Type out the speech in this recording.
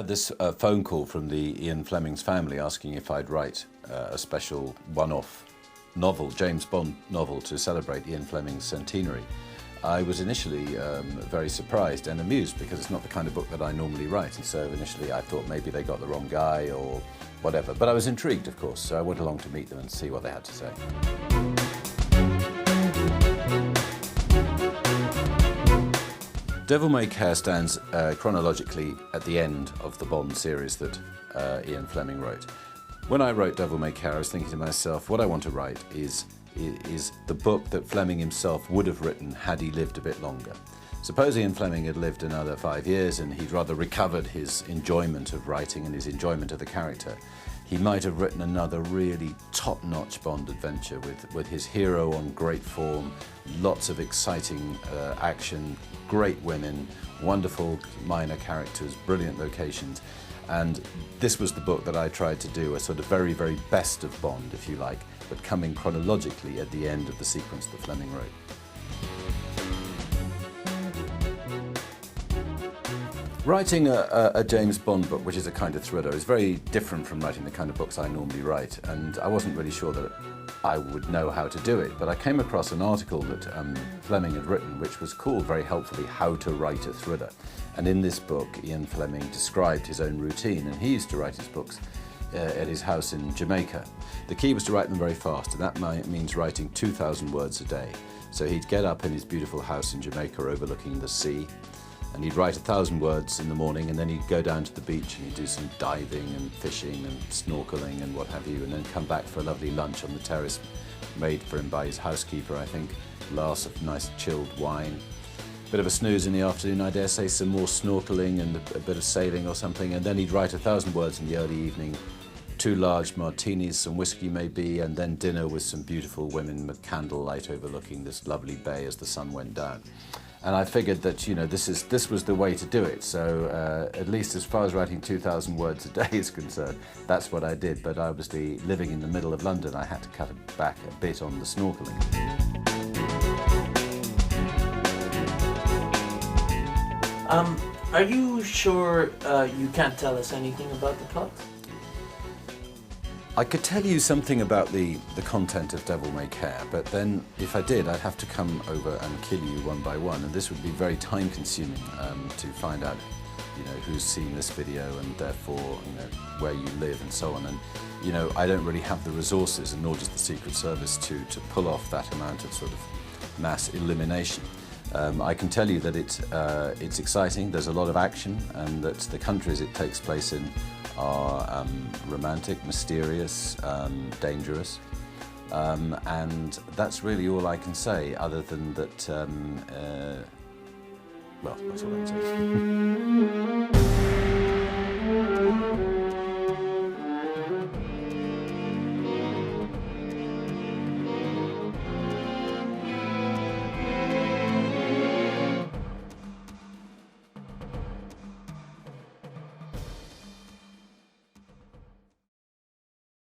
had this phone call from the Ian Fleming's family asking if I'd write a special one-off novel, James Bond novel, to celebrate Ian Fleming's centenary. I was initially very surprised and amused because it's not the kind of book that I normally write, and so initially I thought maybe they got the wrong guy or whatever. But I was intrigued, of course, so I went along to meet them and see what they had to say. Devil May Care stands chronologically at the end of the Bond series that Ian Fleming wrote. When I wrote Devil May Care, I was thinking to myself, what I want to write is the book that Fleming himself would have written had he lived a bit longer. Suppose Ian Fleming had lived another 5 years and he'd rather recovered his enjoyment of writing and his enjoyment of the character. He might have written another really top-notch Bond adventure with his hero on great form, lots of exciting action, great women, wonderful minor characters, brilliant locations. And this was the book that I tried to do, a sort of very, very best of Bond, if you like, but coming chronologically at the end of the sequence that Fleming wrote. Writing a James Bond book, which is a kind of thriller, is very different from writing the kind of books I normally write, and I wasn't really sure that I would know how to do it, but I came across an article that Fleming had written, which was called very helpfully How to Write a Thriller. And in this book, Ian Fleming described his own routine, and he used to write his books at his house in Jamaica. The key was to write them very fast, and that means writing 2,000 words a day. So he'd get up in his beautiful house in Jamaica overlooking the sea, and he'd write 1,000 words in the morning, and then he'd go down to the beach and he'd do some diving and fishing and snorkeling and what have you, and then come back for a lovely lunch on the terrace made for him by his housekeeper, I think, a glass of nice chilled wine. Bit of a snooze in the afternoon, I dare say, some more snorkeling and a bit of sailing or something, and then he'd write 1,000 words in the early evening, 2 large martinis, some whiskey maybe, and then dinner with some beautiful women with candlelight overlooking this lovely bay as the sun went down. And I figured that, you know, this was the way to do it. So at least as far as writing 2,000 words a day is concerned, that's what I did. But obviously, living in the middle of London, I had to cut back a bit on the snorkeling. Are you sure you can't tell us anything about the plot? I could tell you something about the content of Devil May Care, but then if I did, I'd have to come over and kill you one by one, and this would be very time-consuming to find out, you know, who's seen this video and therefore, you know, where you live and so on. And, you know, I don't really have the resources, and nor does the Secret Service, to pull off that amount of sort of mass elimination. I can tell you that it's exciting, there's a lot of action, and that the countries it takes place in are romantic, mysterious, dangerous, and that's really all I can say, other than that, well, that's all I can say.